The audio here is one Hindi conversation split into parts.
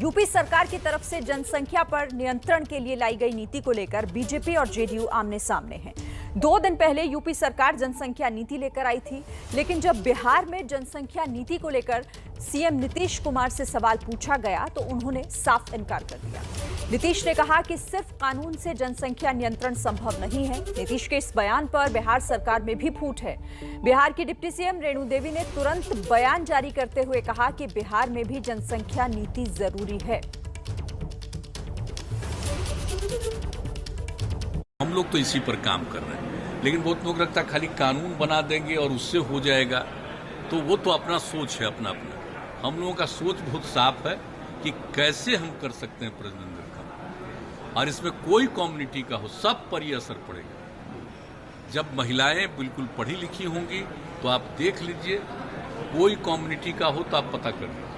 यूपी सरकार की तरफ से जनसंख्या पर नियंत्रण के लिए लाई गई नीति को लेकर बीजेपी और जेडीयू आमने सामने हैं। 2 दिन पहले यूपी सरकार जनसंख्या नीति लेकर आई थी, लेकिन जब बिहार में जनसंख्या नीति को लेकर सीएम नीतीश कुमार से सवाल पूछा गया तो उन्होंने साफ इनकार कर दिया। नीतीश ने कहा कि सिर्फ कानून से जनसंख्या नियंत्रण संभव नहीं है। नीतीश के इस बयान पर बिहार सरकार में भी फूट है। बिहार की डिप्टी सीएम रेणु देवी ने तुरंत बयान जारी करते हुए कहा कि बिहार में भी जनसंख्या नीति जरूरी है। हम लोग तो इसी पर काम कर रहे हैं, लेकिन बहुत लोग लगता है खाली कानून बना देंगे और उससे हो जाएगा, तो वो तो अपना सोच है अपना। हम लोगों का सोच बहुत साफ है कि कैसे हम कर सकते हैं प्रजनन का, और इसमें कोई कम्युनिटी का हो, सब पर ये असर पड़ेगा। जब महिलाएं बिल्कुल पढ़ी लिखी होंगी तो आप देख लीजिए, कोई कम्युनिटी का हो तो आप पता कर लीजिए।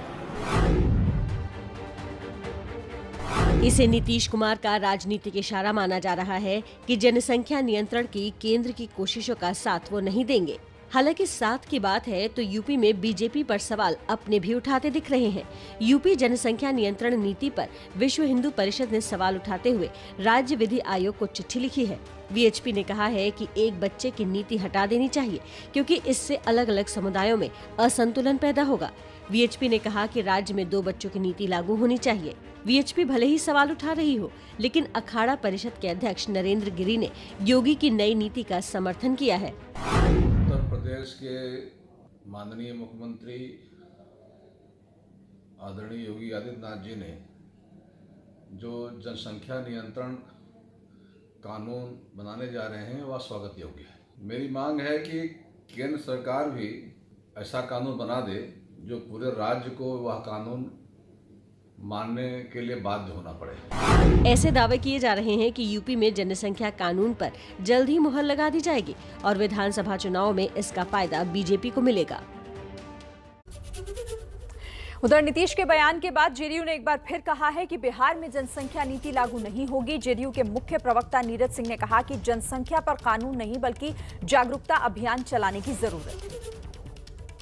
इसे नीतीश कुमार का राजनीतिक इशारा माना जा रहा है कि जनसंख्या नियंत्रण की केंद्र की कोशिशों का साथ वो नहीं देंगे। हालांकि साथ की बात है तो यूपी में बीजेपी पर सवाल अपने भी उठाते दिख रहे हैं। यूपी जनसंख्या नियंत्रण नीति पर विश्व हिंदू परिषद ने सवाल उठाते हुए राज्य विधि आयोग को चिट्ठी लिखी है। वीएचपी ने कहा है कि एक बच्चे की नीति हटा देनी चाहिए, क्योंकि इससे अलग अलग समुदायों में असंतुलन पैदा होगा। वीएचपी ने कहा कि राज्य में 2 बच्चों की नीति लागू होनी चाहिए। वीएचपी भले ही सवाल उठा रही हो, लेकिन अखाड़ा परिषद के अध्यक्ष नरेंद्र गिरि ने योगी की नई नीति का समर्थन किया है। उत्तर प्रदेश के माननीय मुख्यमंत्री आदरणीय योगी आदित्यनाथ जी ने जो जनसंख्या नियंत्रण कानून बनाने जा रहे हैं वह स्वागत योग्य है। मेरी मांग है कि केंद्र सरकार भी ऐसा कानून बना दे जो पूरे राज्य को वह कानून मानने के लिए बाध्य होना पड़े। ऐसे दावे किए जा रहे हैं कि यूपी में जनसंख्या कानून पर जल्द ही मुहर लगा दी जाएगी और विधानसभा चुनाव में इसका फायदा बीजेपी को मिलेगा। उधर नीतीश के बयान के बाद जेडीयू ने एक बार फिर कहा है कि बिहार में जनसंख्या नीति लागू नहीं होगी। जेडीयू के मुख्य प्रवक्ता नीरज सिंह ने कहा कि जनसंख्या पर कानून नहीं बल्कि जागरूकता अभियान चलाने की जरूरत है।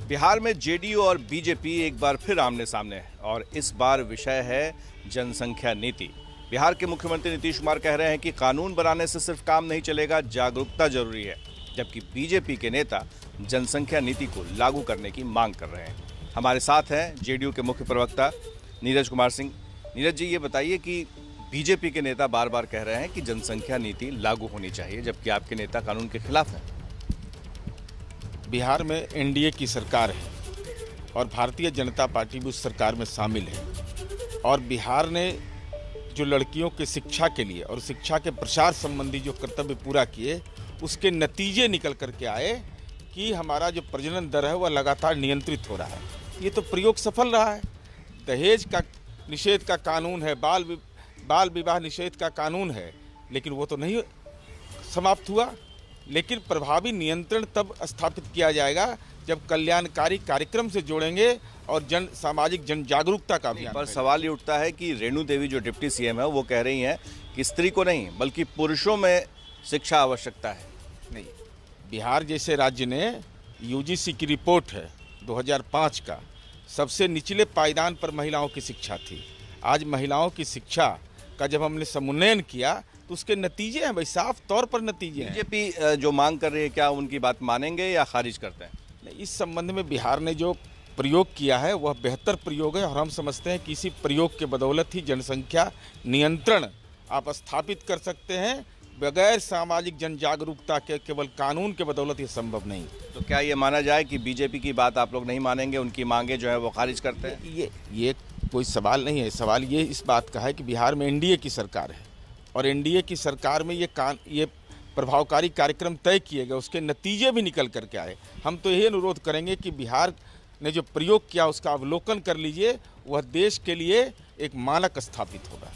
बिहार में जेडीयू और बीजेपी एक बार फिर आमने सामने है और इस बार विषय है जनसंख्या नीति। बिहार के मुख्यमंत्री नीतीश कुमार कह रहे हैं कि कानून बनाने से सिर्फ काम नहीं चलेगा, जागरूकता जरूरी है, जबकि बीजेपी के नेता जनसंख्या नीति को लागू करने की मांग कर रहे हैं। हमारे साथ हैं जेडीयू के मुख्य प्रवक्ता नीरज कुमार सिंह। नीरज जी, ये बताइए कि बीजेपी के नेता बार बार कह रहे हैं कि जनसंख्या नीति लागू होनी चाहिए, जबकि आपके नेता कानून के खिलाफ हैं। बिहार में एनडीए की सरकार है और भारतीय जनता पार्टी भी उस सरकार में शामिल है, और बिहार ने जो लड़कियों के शिक्षा के लिए और शिक्षा के प्रसार संबंधी जो कर्तव्य पूरा किए, उसके नतीजे निकल करके आए कि हमारा जो प्रजनन दर है वह लगातार नियंत्रित हो रहा है। ये तो प्रयोग सफल रहा है। दहेज का निषेध का कानून है, बाल विवाह निषेध का कानून है, लेकिन वो तो नहीं समाप्त हुआ। लेकिन प्रभावी नियंत्रण तब स्थापित किया जाएगा जब कल्याणकारी कार्यक्रम से जोड़ेंगे और सामाजिक जन जागरूकता का अभियान। पर सवाल ये उठता है कि रेणु देवी जो डिप्टी सीएम है वो कह रही हैं कि स्त्री को नहीं बल्कि पुरुषों में शिक्षा आवश्यकता है। नहीं, बिहार जैसे राज्य ने यूजीसी की रिपोर्ट है 2005 का, सबसे निचले पायदान पर महिलाओं की शिक्षा थी। आज महिलाओं की शिक्षा का जब हमने समुन्नयन किया तो उसके नतीजे हैं भाई, साफ तौर पर नतीजे हैं। बीजेपी जो मांग कर रही है, क्या उनकी बात मानेंगे या खारिज करते हैं? इस संबंध में बिहार ने जो प्रयोग किया है वह बेहतर प्रयोग है, और हम समझते हैं कि इसी प्रयोग के बदौलत ही जनसंख्या नियंत्रण आप स्थापित कर सकते हैं। बगैर सामाजिक जन जागरूकता के केवल कानून के बदौलत ये संभव नहीं। तो क्या ये माना जाए कि बीजेपी की बात आप लोग नहीं मानेंगे, उनकी मांगे जो है वो खारिज करते हैं? ये कोई सवाल नहीं है। सवाल ये इस बात का है कि बिहार में एनडीए की सरकार है और एनडीए की सरकार में ये प्रभावकारी कार्यक्रम तय किए गए, उसके नतीजे भी निकल करके आए। हम तो यही अनुरोध करेंगे कि बिहार ने जो प्रयोग किया उसका अवलोकन कर लीजिए, वह देश के लिए एक मानक स्थापित होगा।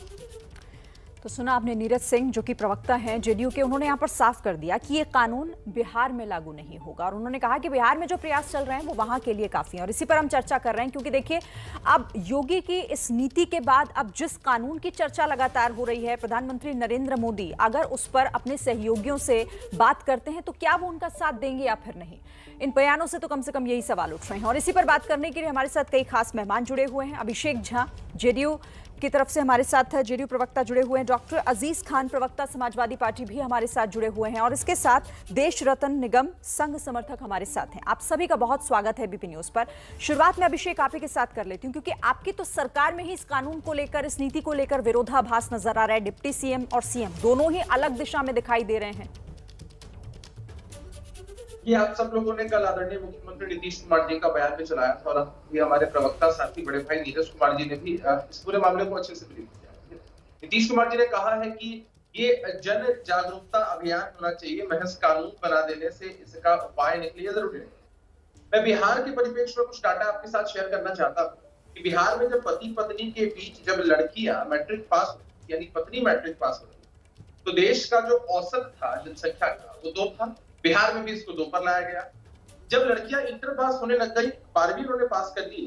तो सुना आपने नीरज सिंह जो कि प्रवक्ता हैं जेडीयू के, उन्होंने यहाँ पर साफ कर दिया कि ये कानून बिहार में लागू नहीं होगा और उन्होंने कहा कि बिहार में जो प्रयास चल रहे हैं वो वहां के लिए काफी है। और इसी पर हम चर्चा कर रहे हैं क्योंकि देखिए अब योगी की इस नीति के बाद अब जिस कानून की चर्चा लगातार हो रही है, प्रधानमंत्री नरेंद्र मोदी अगर उस पर अपने सहयोगियों से बात करते हैं तो क्या वो उनका साथ देंगे या फिर नहीं। इन बयानों से तो कम यही सवाल उठ रहे हैं। और इसी पर बात करने के लिए हमारे साथ कई खास मेहमान जुड़े हुए हैं। अभिषेक झा जेडीयू की तरफ से हमारे साथ है, जेडीयू प्रवक्ता जुड़े हुए हैं। डॉक्टर अजीज खान प्रवक्ता समाजवादी पार्टी भी हमारे साथ जुड़े हुए हैं और इसके साथ देश रत्न निगम संघ समर्थक हमारे साथ हैं। आप सभी का बहुत स्वागत है बीपी न्यूज पर। शुरुआत में अभिषेक आप ही के साथ कर लेती हूँ क्योंकि आपकी तो सरकार में ही इस कानून को लेकर, इस नीति को लेकर विरोधाभास नजर आ रहा है। डिप्टी सीएम और सीएम दोनों ही अलग दिशा में दिखाई दे रहे हैं। ये आप सब लोगों ने कल आदरणीय मुख्यमंत्री नीतीश कुमार जी का बयान भी चलाया था और ये हमारे प्रवक्ता साथी बड़े भाई नीरज कुमार जी ने भी इस पूरे मामले को अच्छे से ब्रीफ किया। नीतीश कुमार जी ने कहा है कि ये जन जागरूकता अभियान होना चाहिए, महज कानून बना देने से इसका उपाय निकले जरूरी नहीं। मैं बिहार के परिप्रेक्ष्य में कुछ डाटा आपके साथ शेयर करना चाहता हूँ कि बिहार में जब पति पत्नी के बीच जब लड़कियां मैट्रिक पास यानी पत्नी मैट्रिक पास हो रही तो देश का जो औसत था जनसंख्या का वो 2 था। बिहार में भी इसको 2 पर लाया गया। जब लड़कियां इंटर पास होने लग गई, 12वीं उन्होंने पास कर ली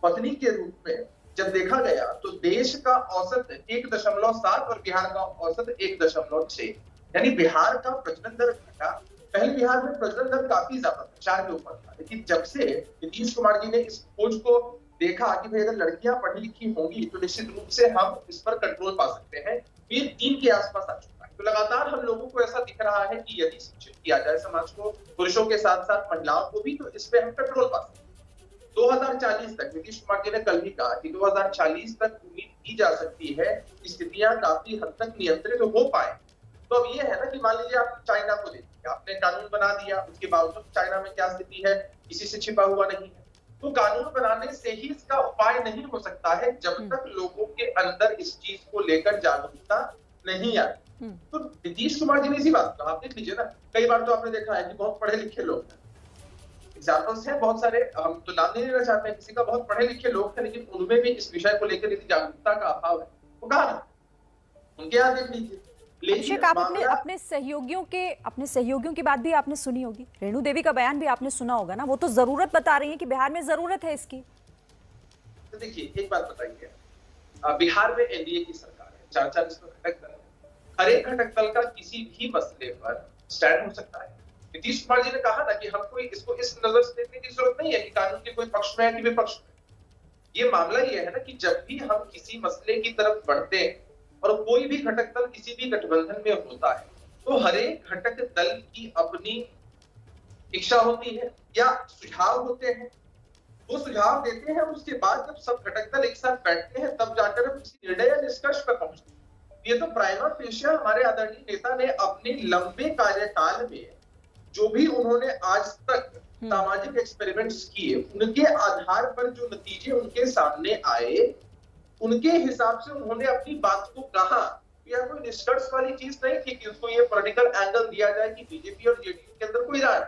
पत्नी के रूप में, जब देखा गया तो देश का औसत 1.7 और बिहार का औसत 1.6, यानी बिहार का प्रजनन दर घटा। पहले बिहार में प्रजनन दर काफी ज्यादा था, 4 के ऊपर था, लेकिन जब से नीतीश कुमार जी ने इस खोज को देखा कि भाई अगर लड़कियां पढ़ी लिखी होंगी तो निश्चित रूप से हम इस पर कंट्रोल पा सकते हैं, ये 3 के आसपास आ चुका है। तो लगातार हम लोगों को ऐसा दिख रहा है कि यदि शिक्षित किया जाए समाज को, पुरुषों के साथ साथ महिलाओं को भी, तो इस पे हम कंट्रोल पा सकते हैं। 2040 तक नीतीश कुमार जी ने कल भी कहा कि 2040 तक उम्मीद की जा सकती है कि स्थितियां काफी हद तक नियंत्रित हो पाए। तो अब ये है ना कि मान लीजिए आप चाइना को देखिए, आपने कानून बना दिया, उसके बावजूद चाइना में क्या स्थिति है किसी से छिपा हुआ नहीं है। तो कानून बनाने से ही इसका उपाय नहीं हो सकता है जब तक लोगों के अंदर इस चीज को लेकर जागरूकता नहीं आए। तो नीतीश कुमार जी ने इसी बात कहा, आप देख लीजिए ना, कई बार तो आपने देखा है कि बहुत पढ़े लिखे लोग हैं, एग्जाम्पल्स हैं बहुत सारे, हम तो नाम नहीं लेना चाहते हैं किसी का, बहुत पढ़े लिखे लोग हैं लेकिन उनमें भी इस विषय को लेकर यदि जागरूकता का अभाव है, वो कहा ना, उनके यहाँ देख लीजिए। अभिषेक, आप अपने सहयोगियों की बात भी आपने सुनी होगी, रेणु देवी का बयान भी आपने सुना होगा ना, वो तो जरूरत बता रही है कि बिहार में जरूरत है इसकी। तो देखिए एक बात बताइए, बिहार में एनडीए की सरकार है, 4 इसमें घटक दल है, हर एक घटक दल का किसी भी मसले पर स्टैंड हो सकता है। नीतीश कुमार जी ने कहा ना कि हमको इसको इस नजर से देखने की जरूरत नहीं है कि कानून के कोई पक्ष में है कि विपक्ष में। ये मामला ये है ना कि जब भी हम किसी मसले की तरफ बढ़ते हैं और कोई भी घटक दल किसी भी गठबंधन में होता है तो हर एक घटक दल की अपनी इच्छा होती है या सुझाव होते हैं, वो सुझाव देते हैं, उसके बाद जब सब घटक दल एक साथ बैठते हैं तब जाकर हम किसी निर्णय या निष्कर्ष पर पहुंचते हैं। ये तो प्राइमा फेशिया हमारे आदरणीय नेता ने अपने लंबे कार्यकाल में जो भी उन्होंने आज तक सामाजिक एक्सपेरिमेंट्स किए, उनके आधार पर जो नतीजे उनके सामने आए, उनके हिसाब से उन्होंने अपनी बात को कहा। यह कोई निष्कर्ष वाली चीज नहीं थी कि उसको ये पॉलिटिकल एंगल दिया जाए कि बीजेपी और जेडीयू के अंदर कोई राय।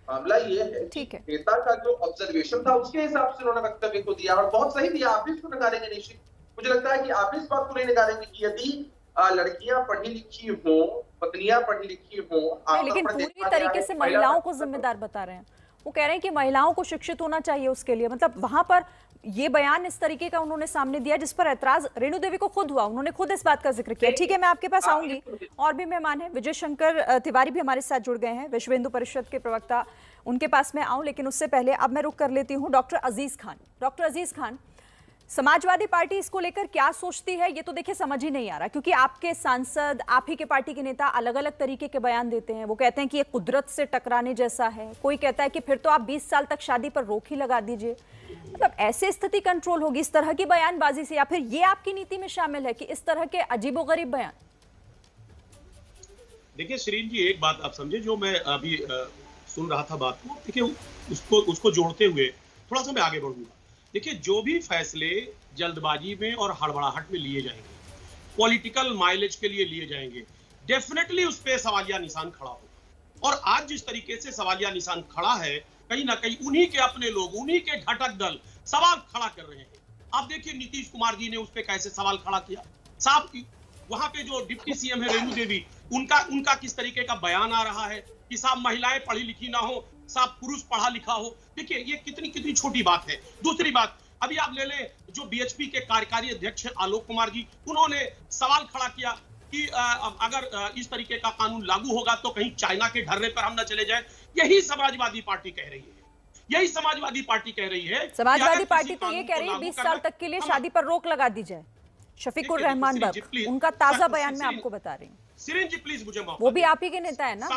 मामला ये है कि नेता का जो ऑब्जर्वेशन था उसके हिसाब से उन्होंने वक्तव्य को दिया और बहुत सही दिया। आप भी इसको नकारेंगे निश्चित, मुझे लगता है कि आप इस बात को नहीं नकारेंगे कि यदि लड़कियां पढ़ी लिखी हो, पत्नियां पढ़ी लिखी हो, लेकिन पूरी तरीके से महिलाओं को जिम्मेदार बता रहे हैं। वो कह रहे हैं कि महिलाओं को शिक्षित होना चाहिए उसके लिए, मतलब वहां पर ये बयान इस तरीके का उन्होंने सामने दिया जिस पर ऐतराज रेणु देवी को खुद हुआ, उन्होंने खुद इस बात का जिक्र किया। ठीक है, मैं आपके पास आऊंगी, और भी मेहमान हैं, विजय शंकर तिवारी भी हमारे साथ जुड़ गए हैं, विश्व हिंदू परिषद के प्रवक्ता, उनके पास मैं आऊं, लेकिन उससे पहले अब मैं रुक कर लेती हूँ डॉक्टर अजीज खान। डॉक्टर अजीज खान, समाजवादी पार्टी इसको लेकर क्या सोचती है, ये तो देखिए समझ ही नहीं आ रहा, क्योंकि आपके सांसद, आप ही के पार्टी के नेता अलग अलग तरीके के बयान देते हैं। वो कहते हैं कि ये कुदरत से टकराने जैसा है, कोई कहता है कि फिर तो आप 20 साल तक शादी पर रोक ही लगा दीजिए। मतलब ऐसे स्थिति कंट्रोल होगी इस तरह की बयानबाजी से, या फिर ये आपकी नीति में शामिल है कि इस तरह के अजीबोगरीब बयान? देखिए श्रीन जी, एक बात आप समझे, जो मैं अभी सुन रहा था बात को, देखिए उसको जोड़ते हुए थोड़ा सा मैं आगे बढ़ूंगा। देखिए, जो भी फैसले जल्दबाजी में और हड़बड़ाहट में लिए जाएंगे, पॉलिटिकल माइलेज के लिए लिए जाएंगे, डेफिनेटली उस पर सवालिया निशान खड़ा होगा। और आज जिस तरीके से सवालिया निशान खड़ा है, कहीं ना कहीं उन्हीं के अपने लोग, उन्हीं के घटक दल सवाल खड़ा कर रहे हैं। आप देखिए नीतीश कुमार जी ने उस पर कैसे सवाल खड़ा किया, साफ वहां पे जो डिप्टी सीएम है रेणु देवी, उनका किस तरीके का बयान आ रहा है कि साहब महिलाएं पढ़ी लिखी ना हो, साहब पुरुष पढ़ा लिखा हो। देखिए ये कितनी छोटी बात है। दूसरी बात, अभी आप ले लें जो बीएचपी के कार्यकारी अध्यक्ष आलोक कुमार जी, उन्होंने सवाल खड़ा किया कि अगर इस तरीके का कानून लागू होगा तो कहीं चाइना के ढर्रे पर हम न चले जाए। यही समाजवादी पार्टी कह रही है, यही समाजवादी पार्टी कह रही है। समाजवादी पार्टी तो ये कह रही है 20 साल तक के लिए शादी पर रोक लगा दी जाए। शफीकुर रहमान बख्श, उनका ताजा बयान मैं आपको बता रही हूँ। सिरिन जी प्लीज मुझे मौका, वो भी आप ही के नेता है ना।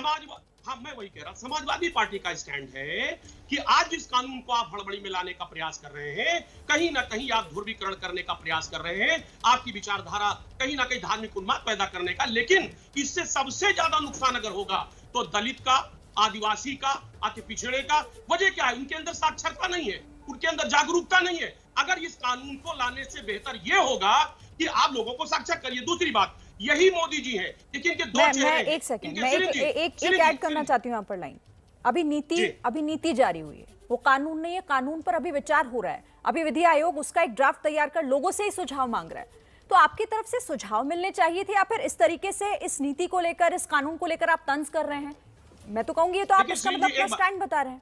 हाँ मैं वही कह रहा, समाजवादी पार्टी का स्टैंड है कि आज जिस कानून को आप हड़बड़ी में लाने का प्रयास कर रहे हैं, कहीं ना कहीं आप ध्रुवीकरण करने का प्रयास कर रहे हैं, आपकी विचारधारा कहीं ना कहीं धार्मिक उन्माद पैदा करने का। लेकिन इससे सबसे ज्यादा नुकसान अगर होगा तो दलित का, आदिवासी का, अति पिछड़े का। वजह क्या है? उनके अंदर साक्षरता नहीं है, उनके अंदर जागरूकता नहीं है। अगर इस कानून को लाने से बेहतर यह होगा कि आप लोगों को साक्षर करिए। दूसरी बात, यही मोदी जी है, लेकिन इनके दो चेहरे हैं। एक सेकंड, मैं एक ऐड करना चाहती हूँ यहाँ पर लाइन। अभी नीति जारी हुई है, वो कानून नहीं है, कानून पर अभी विचार हो रहा है। अभी विधि आयोग उसका एक ड्राफ्ट तैयार कर लोगों से ही सुझाव मांग रहा है। तो आपकी तरफ से सुझाव मिलने चाहिए थे, या फिर इस तरीके से इस नीति को लेकर, इस कानून को लेकर आप तंज कर रहे हैं? मैं तो कहूंगी ये तो आप इसका मतलब अपना स्टैंड बता रहे हैं।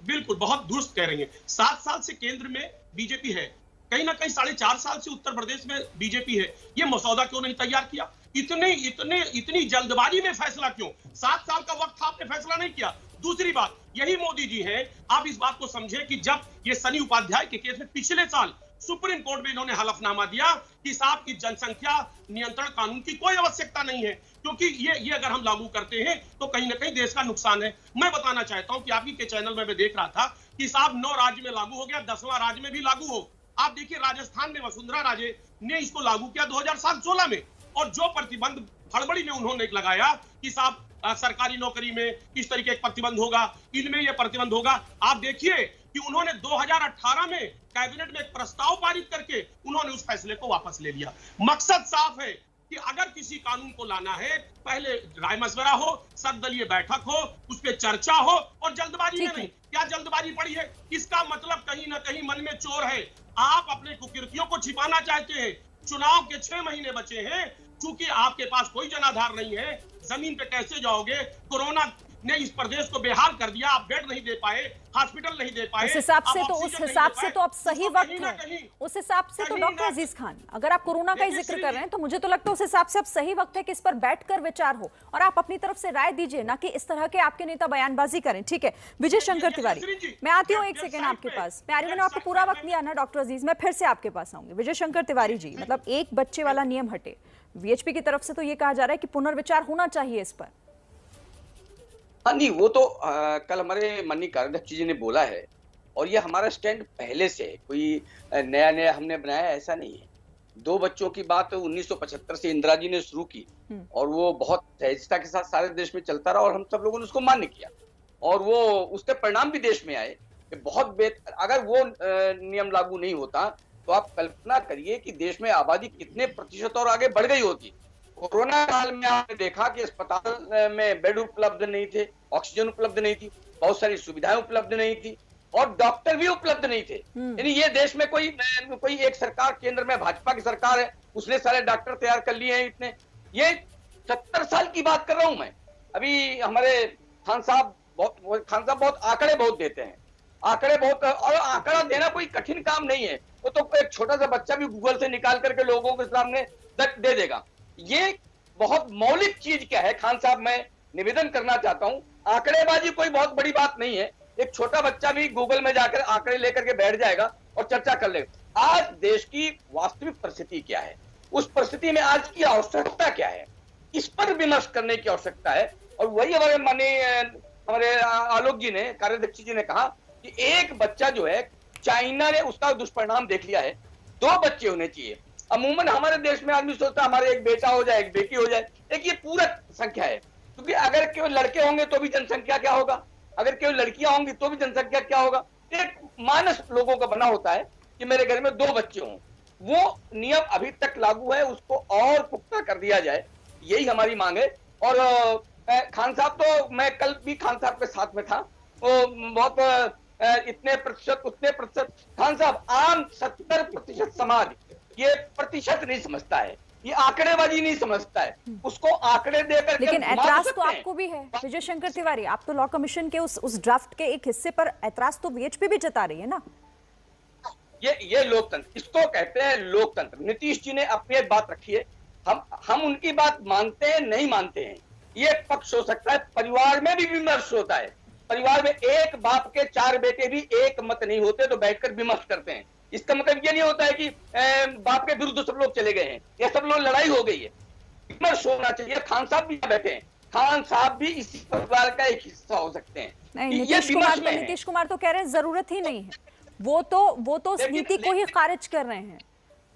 बिल्कुल बहुत दुरुस्त कह रही हैं। 7 साल से केंद्र में बीजेपी है, कहीं ना कहीं 4.5 साल से उत्तर प्रदेश में बीजेपी है। ये मसौदा क्यों नहीं तैयार किया? इतनी जल्दबाजी में फैसला क्यों? 7 साल का वक्त था, आपने फैसला नहीं किया। दूसरी बात, यही मोदी जी है। आप इस बात को समझे कि जब ये सनी उपाध्याय के केस में पिछले साल सुप्रीम कोर्ट में इन्होंने हलफनामा दिया कि साहब इस जनसंख्या नियंत्रण कानून की कोई आवश्यकता नहीं है, क्योंकि ये अगर हम लागू करते हैं तो कहीं ना कहीं देश का नुकसान है। मैं बताना चाहता हूं कि आप ही के चैनल में मैं देख रहा था कि साहब 9 राज्य में लागू हो गया, 10वां राज्य में भी लागू हो। आप देखिए राजस्थान में वसुंधरा राजे ने इसको लागू किया 2007-16 में, और जो प्रतिबंध हड़बड़ी में उन्होंने लगाया कि साहब सरकारी नौकरी में इस तरीके का प्रतिबंध होगा, इनमें यह प्रतिबंध होगा। आप देखिए कि उन्होंने 2018 में कैबिनेट में एक प्रस्ताव पारित करके उन्होंने उस फैसले को वापस ले लिया। मकसद साफ है कि अगर किसी कानून को लाना है, पहले राय मशवरा हो, सर्वदलीय बैठक हो, उस पर चर्चा हो, और जल्दबाजी में नहीं। क्या जल्दबाजी पड़ी है? इसका मतलब कहीं ना कहीं मन में चोर है। आप अपने कुकृतियों को छिपाना चाहते हैं। चुनाव के 6 महीने बचे हैं, चूंकि आपके पास कोई जनाधार नहीं है, जमीन पे कैसे जाओगे? कोरोना ने इस प्रदेश को बेहाल कर दिया, आप बेड नहीं दे पाए, हॉस्पिटल नहीं दे पाए। उस हिसाब से तो अब सही वक्त है। उस हिसाब से तो डॉक्टर अजीज खान, अगर आप कोरोना का ही जिक्र कर रहे हैं तो मुझे तो लगता है उस हिसाब से अब सही वक्त है कि इस पर बैठकर विचार हो और आप अपनी तरफ से राय दीजिए, ना कि इस तरह के आपके नेता बयानबाजी करें। ठीक है विजय शंकर तिवारी, मैं आती हूँ 1 सेकेंड आपके पास। मैं आ रही, मैंने आपको पूरा वक्त दिया ना डॉक्टर अजीज, मैं फिर से आपके पास आऊंगी। विजय शंकर तिवारी जी, मतलब एक बच्चे वाला नियम हटे, वीएचपी की तरफ से तो ये कहा जा रहा है कि पुनर्विचार होना चाहिए इस पर। हाँ नहीं, वो तो कल हमारे माननीय कार्याध्यक्ष जी ने बोला है, और ये हमारा स्टैंड पहले से है, कोई नया हमने बनाया ऐसा नहीं है। 2 बच्चों की बात 1975 से इंदिरा जी ने शुरू की, और वो बहुत सहजता के साथ सारे देश में चलता रहा, और हम सब लोगों ने उसको मान्य किया, और वो उसके परिणाम भी देश में आए कि बहुत बेहतर। अगर वो नियम लागू नहीं होता तो आप कल्पना करिए कि देश में आबादी कितने प्रतिशत और आगे बढ़ गई होती। कोरोना काल में आपने देखा कि अस्पताल में बेड उपलब्ध नहीं थे, ऑक्सीजन उपलब्ध नहीं थी, बहुत सारी सुविधाएं उपलब्ध नहीं थी, और डॉक्टर भी उपलब्ध नहीं थे। यानी ये देश में कोई एक सरकार, केंद्र में भाजपा की सरकार है, उसने सारे डॉक्टर तैयार कर लिए हैं इतने। ये 70 साल की बात कर रहा हूं मैं। अभी हमारे खान साहब बहुत आंकड़े बहुत देते हैं, आंकड़े बहुत, और आंकड़ा देना कोई कठिन काम नहीं है। वो तो एक छोटा सा बच्चा भी गूगल से निकाल करके लोगों के सामने दे देगा। ये बहुत मौलिक चीज क्या है खान साहब, मैं निवेदन करना चाहता हूं, आंकड़ेबाजी कोई बहुत बड़ी बात नहीं है। एक छोटा बच्चा भी गूगल में जाकर आंकड़े लेकर के बैठ जाएगा और चर्चा कर लेगा। आज देश की वास्तविक परिस्थिति क्या है, उस परिस्थिति में आज की आवश्यकता क्या है, इस पर विमर्श करने की आवश्यकता है। और वही हमारे आलोक जी ने, कार्याध्यक्ष जी ने कहा कि एक बच्चा जो है, चाइना ने उसका दुष्परिणाम देख लिया है, 2 बच्चे होने चाहिए। अमूमन हमारे देश में आदमी सोचता है हमारे एक बेटा हो जाए, एक बेटी हो जाए। एक ये पूरक संख्या है, क्योंकि अगर केवल लड़के होंगे तो भी जनसंख्या क्या होगा, अगर केवल लड़कियां होंगी तो भी जनसंख्या क्या होगा। एक मानस लोगों का बना होता है कि मेरे घर में 2 बच्चे हों। वो नियम अभी तक लागू है, उसको और पुख्ता कर दिया जाए, यही हमारी मांग है। और खान साहब, तो मैं कल भी खान साहब के साथ में था, वो बहुत इतने प्रतिशत उतने प्रतिशत। खान साहब, आम 70% समाज ये प्रतिशत नहीं समझता है। ये आंकड़ेबाजी नहीं समझता है, उसको आंकड़े देकर लेकिन ऐतराज तो आपको भी है विजय शंकर तिवारी, आप तो लॉ कमीशन के उस ड्राफ्ट के एक हिस्से पर ऐतराज तो वीएचपी भी जता रही है ना। ये लोकतंत्र, इसको कहते हैं लोकतंत्र। नीतीश जी ने अपनी एक बात रखी है, हम उनकी बात मानते हैं नहीं मानते हैं, ये एक पक्ष हो सकता है। परिवार में भी विमर्श होता है, परिवार में एक बाप के 4 बेटे भी एक मत नहीं होते तो बैठकर विमर्श करते हैं। इसका मतलब ये नहीं होता है कि बाप के विरुद्ध सब लोग चले गए हैं या सब लोग लड़ाई हो गई है, विमर्श होना चाहिए। खान साहब भी बैठे हैं, खान साहब भी इसी परिवार का एक हिस्सा हो सकते हैं। नहीं, नीतीश कुमार तो कह रहे हैं जरूरत ही नहीं है, वो तो उस नीति को ही खारिज कर रहे हैं,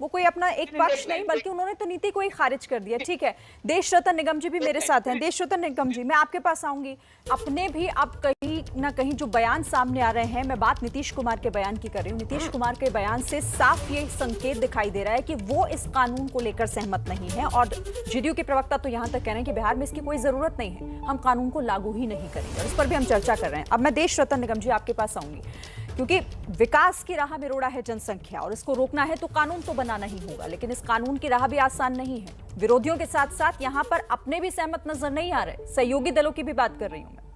वो कोई अपना एक पक्ष नहीं बल्कि उन्होंने तो नीति को ही खारिज कर दिया। ठीक है, देश रतन निगम जी भी मेरे साथ हैं। देश रतन निगम जी, मैं आपके पास आऊंगी। अपने भी आप कहीं ना कहीं जो बयान सामने आ रहे हैं, मैं बात नीतीश कुमार के बयान की कर रही हूँ, नीतीश कुमार के बयान से साफ ये संकेत दिखाई दे रहा है कि वो इस कानून को लेकर सहमत नहीं है। और जेडीयू के प्रवक्ता तो यहाँ तक कह रहे हैं कि बिहार में इसकी कोई जरूरत नहीं है, हम कानून को लागू ही नहीं करेंगे, और इस पर भी हम चर्चा कर रहे हैं। अब मैं देश रतन निगम जी आपके पास आऊंगी, क्योंकि विकास की राह में रोड़ा है जनसंख्या और इसको रोकना है तो कानून तो बनाना ही होगा, लेकिन इस कानून की राह भी आसान नहीं है। विरोधियों के साथ साथ यहाँ पर अपने भी सहमत नजर नहीं आ रहे, सहयोगी दलों की भी बात कर रही हूँ मैं।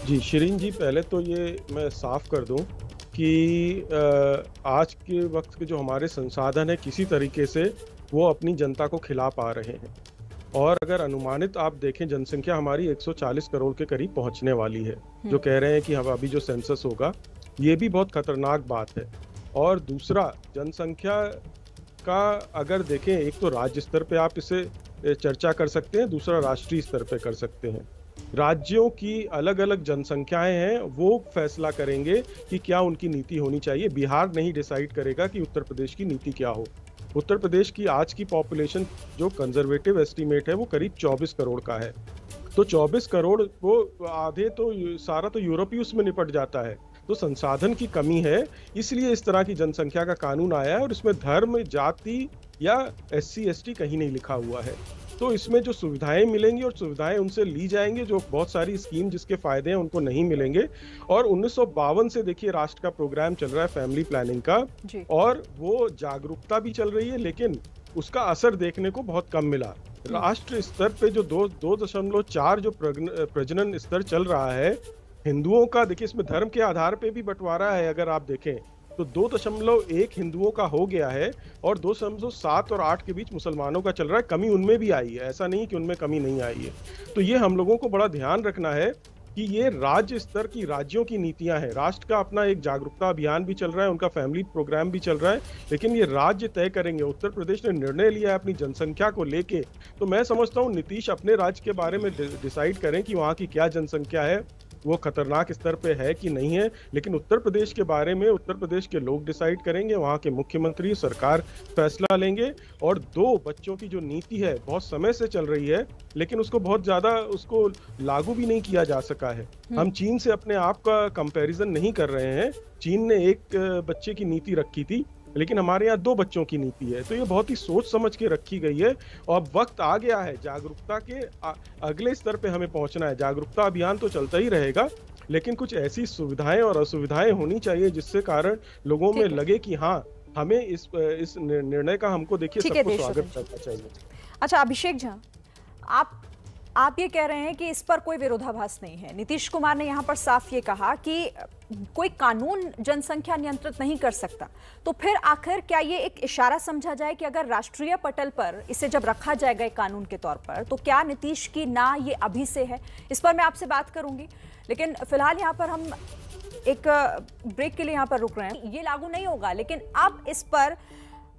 जी शिरीन जी, पहले तो ये मैं साफ कर दूं कि आज के वक्त के जो हमारे संसाधन है किसी तरीके से वो अपनी जनता को खिला पा रहे हैं, और अगर अनुमानित आप देखें जनसंख्या हमारी 140 करोड़ के करीब पहुंचने वाली है, जो कह रहे हैं कि हम अभी जो सेंसस होगा, ये भी बहुत खतरनाक बात है। और दूसरा, जनसंख्या का अगर देखें, एक तो राज्य स्तर पे आप इसे चर्चा कर सकते हैं, दूसरा राष्ट्रीय स्तर पे कर सकते हैं। राज्यों की अलग अलग जनसंख्याएं हैं, वो फैसला करेंगे कि क्या उनकी नीति होनी चाहिए। बिहार नहीं डिसाइड करेगा कि उत्तर प्रदेश की नीति क्या हो। उत्तर प्रदेश की आज की पॉपुलेशन जो कंजर्वेटिव एस्टीमेट है वो करीब 24 करोड़ का है, तो 24 करोड़ वो आधे तो सारा तो यूरोप ही उसमें निपट जाता है। तो संसाधन की कमी है, इसलिए इस तरह की जनसंख्या का कानून आया है, और इसमें धर्म, जाति या SC ST कहीं नहीं लिखा हुआ है। तो इसमें जो सुविधाएं मिलेंगी और सुविधाएं उनसे ली जाएंगी, जो बहुत सारी स्कीम जिसके फायदे हैं उनको नहीं मिलेंगे। और 1952 से देखिए राष्ट्र का प्रोग्राम चल रहा है फैमिली प्लानिंग का, और वो जागरूकता भी चल रही है, लेकिन उसका असर देखने को बहुत कम मिला। राष्ट्र स्तर पे जो 2.4 जो प्रजनन स्तर चल रहा है हिंदुओं का, देखिए इसमें धर्म के आधार पे भी बंटवारा है। अगर आप देखें तो 2.1 हिंदुओं का हो गया है, और 2.7 और 8 के बीच मुसलमानों का चल रहा है। कमी उनमें भी आई है, ऐसा नहीं कि उनमें कमी नहीं आई है। तो ये हम लोगों को बड़ा ध्यान रखना है कि ये राज्य स्तर की, राज्यों की नीतियां हैं। राष्ट्र का अपना एक जागरूकता अभियान भी चल रहा है, उनका फैमिली प्रोग्राम भी चल रहा है, लेकिन ये राज्य तय करेंगे। उत्तर प्रदेश ने निर्णय लिया है अपनी जनसंख्या को लेके, तो मैं समझता हूँ नीतीश अपने राज्य के बारे में डिसाइड करें कि वहाँ की क्या जनसंख्या है, वो खतरनाक स्तर पे है कि नहीं है। लेकिन उत्तर प्रदेश के बारे में उत्तर प्रदेश के लोग डिसाइड करेंगे, वहाँ के मुख्यमंत्री, सरकार फैसला लेंगे। और 2 बच्चों की जो नीति है बहुत समय से चल रही है, लेकिन उसको बहुत ज्यादा उसको लागू भी नहीं किया जा सका है। हम चीन से अपने आप का कंपैरिजन नहीं कर रहे हैं। चीन ने 1 बच्चे की नीति रखी थी, लेकिन हमारे यहाँ 2 बच्चों की नीति है। तो ये बहुत ही सोच समझ के रखी गई है, और अब वक्त आ गया है जागरूकता के अगले स्तर पे हमें पहुंचना है। जागरूकता अभियान तो चलता ही रहेगा, लेकिन कुछ ऐसी सुविधाएं और असुविधाएं होनी चाहिए जिससे कारण लोगों में लगे कि हाँ, हमें इस निर्णय का हमको देखिए सबको स्वागत करना चाहिए। अच्छा अभिषेक झा, आप ये कह रहे हैं कि इस पर कोई विरोधाभास नहीं है। नीतीश कुमार ने यहाँ पर साफ ये कहा कि कोई कानून जनसंख्या नियंत्रित नहीं कर सकता, तो फिर आखिर क्या ये एक इशारा समझा जाए कि अगर राष्ट्रीय पटल पर इसे जब रखा जाएगा एक कानून के तौर पर, तो क्या नीतीश की ना ये अभी से है? इस पर मैं आपसे बात करूंगी, लेकिन फिलहाल यहाँ पर हम एक ब्रेक के लिए यहाँ पर रुक रहे हैं। ये लागू नहीं होगा, लेकिन अब इस पर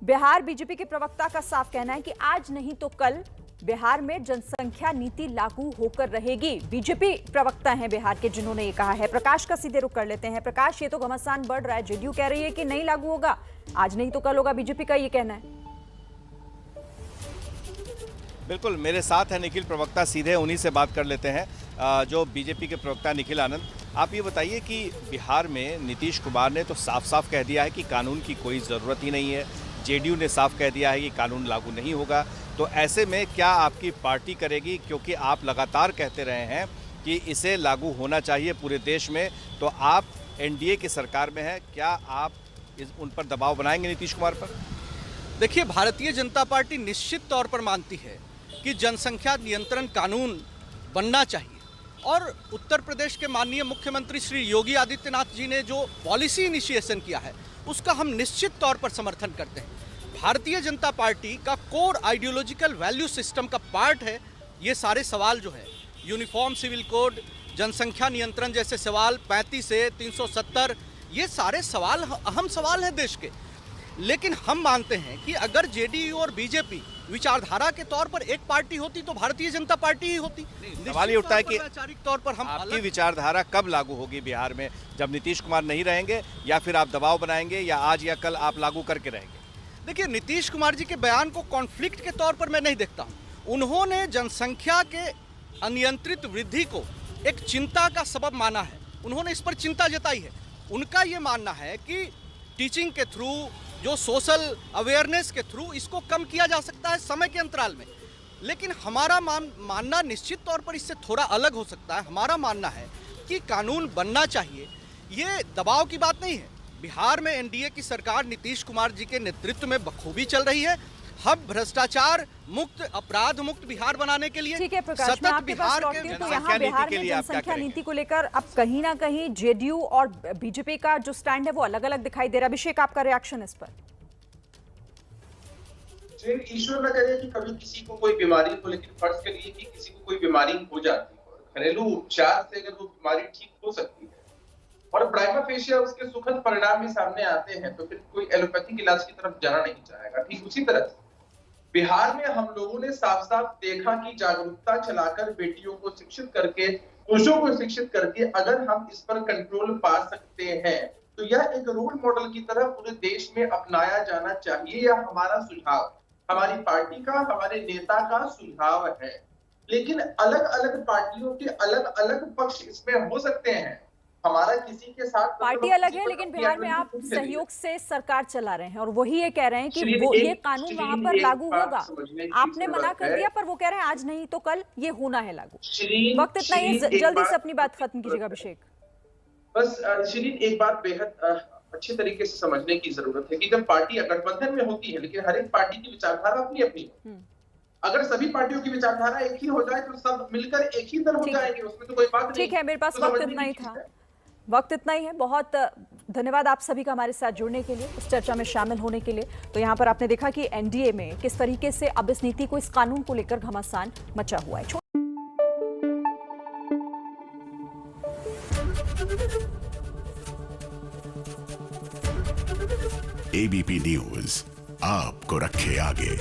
बिहार बीजेपी के प्रवक्ता का साफ कहना है कि आज नहीं तो कल बिहार में जनसंख्या नीति लागू होकर रहेगी। बीजेपी प्रवक्ता हैं बिहार के जिन्होंने ये कहा है। प्रकाश का सीधे रुख कर लेते हैं। प्रकाश, ये तो घमासान बढ़ रहा है, जेडीयू कह रही है कि नहीं लागू होगा, आज नहीं तो कल होगा, बीजेपी का ये कहना है। बिल्कुल, मेरे साथ है निखिल प्रवक्ता, सीधे उन्हीं से बात कर लेते हैं, जो बीजेपी के प्रवक्ता निखिल आनंद। आप ये बताइए कि बिहार में नीतीश कुमार ने तो साफ साफ कह दिया है कि कानून की कोई ज़रूरत ही नहीं है, जेडीयू ने साफ कह दिया है कि कानून लागू नहीं होगा, तो ऐसे में क्या आपकी पार्टी करेगी? क्योंकि आप लगातार कहते रहे हैं कि इसे लागू होना चाहिए पूरे देश में, तो आप एनडीए की सरकार में हैं, क्या आप उन पर दबाव बनाएंगे नीतीश कुमार पर? देखिए, भारतीय जनता पार्टी निश्चित तौर पर मानती है कि जनसंख्या नियंत्रण कानून बनना चाहिए और उत्तर प्रदेश के माननीय मुख्यमंत्री श्री योगी आदित्यनाथ जी ने जो पॉलिसी इनिशिएशन किया है उसका हम निश्चित तौर पर समर्थन करते हैं। भारतीय जनता पार्टी का कोर आइडियोलॉजिकल वैल्यू सिस्टम का पार्ट है ये सारे सवाल जो है, यूनिफॉर्म सिविल कोड, जनसंख्या नियंत्रण जैसे सवाल 35 से 370, ये सारे सवाल अहम सवाल हैं देश के। लेकिन हम मानते हैं कि अगर जेडीयू और बीजेपी विचारधारा के तौर पर एक पार्टी होती तो भारतीय जनता पार्टी ही होती। सवाल ये उठता है कि वैचारिक तौर पर हम आपकी विचारधारा कब लागू होगी बिहार में, जब नीतीश कुमार नहीं रहेंगे या फिर आप दबाव बनाएंगे या आज या कल आप लागू करके रहेंगे? देखिए, नीतीश कुमार जी के बयान को कॉन्फ्लिक्ट के तौर पर मैं नहीं देखता हूं। उन्होंने जनसंख्या के अनियंत्रित वृद्धि को एक चिंता का सबब माना है, उन्होंने इस पर चिंता जताई है। उनका ये मानना है कि टीचिंग के थ्रू, जो सोशल अवेयरनेस के थ्रू इसको कम किया जा सकता है समय के अंतराल में। लेकिन हमारा मानना निश्चित तौर पर इससे थोड़ा अलग हो सकता है। हमारा मानना है कि कानून बनना चाहिए, ये दबाव की बात नहीं है। बिहार में एनडीए की सरकार नीतीश कुमार जी के नेतृत्व में बखूबी चल रही है। हम भ्रष्टाचार मुक्त, अपराध मुक्त बिहार बनाने के लिए ठीक है प्रकाश, मैं आपके पास लौटती हूं। तो यहाँ बिहार में जनसंख्या नीति को लेकर अब कहीं ना कहीं जेडीयू और बीजेपी का जो स्टैंड है वो अलग अलग दिखाई दे रहा है। अभिषेक, आपका रिएक्शन इस पर? ईश्वर न करे कि कभी किसी को कोई बीमारी हो, लेकिन फर्ज करिए कि किसी को कोई बीमारी हो जाती है, घरेलू उपचार से अगर वो बीमारी ठीक हो सकती है और प्राइमा फेशिया उसके सुखद परिणाम भी सामने आते हैं, तो फिर कोई एलोपैथिक इलाज की तरफ जाना नहीं चाहेगा। ठीक उसी तरह से बिहार में हम लोगों ने साफ साफ देखा कि जागरूकता चलाकर, बेटियों को शिक्षित करके, पुरुषों को शिक्षित करके अगर हम इस पर कंट्रोल पा सकते हैं तो यह एक रोल मॉडल की तरह पूरे देश में अपनाया जाना चाहिए। यह हमारा सुझाव, हमारी पार्टी का, हमारे नेता का सुझाव है। लेकिन अलग अलग पार्टियों के अलग अलग पक्ष इसमें हो सकते हैं। हमारा किसी के साथ पार्टी अलग है, लेकिन बिहार में आप सहयोग से सरकार चला रहे हैं और वही ये कह रहे हैं कि वो ये कानून वहां पर लागू होगा। आपने मना कर दिया, पर वो कह रहे हैं आज नहीं तो कल ये होना है लागू। वक्त इतना ही, जल्दी से अपनी बात खत्म कीजिएगा अभिषेक। बस शिरीन, एक बात बेहद अच्छे तरीके से समझने की जरूरत है कि जब पार्टी गठबंधन में होती है, लेकिन हर एक पार्टी की विचारधारा अपनी अपनी है। अगर सभी पार्टियों की विचारधारा एक ही हो जाए तो सब मिलकर एक ही दल हो जाएंगे, उसमें तो कोई बात नहीं। ठीक है, मेरे पास वक्त इतना ही था, वक्त इतना ही है। बहुत धन्यवाद आप सभी का हमारे साथ जुड़ने के लिए, इस चर्चा में शामिल होने के लिए। तो यहाँ पर आपने देखा कि एनडीए में किस तरीके से अब इस नीति को, इस कानून को लेकर घमासान मचा हुआ है। एबीपी न्यूज आपको रखे आगे।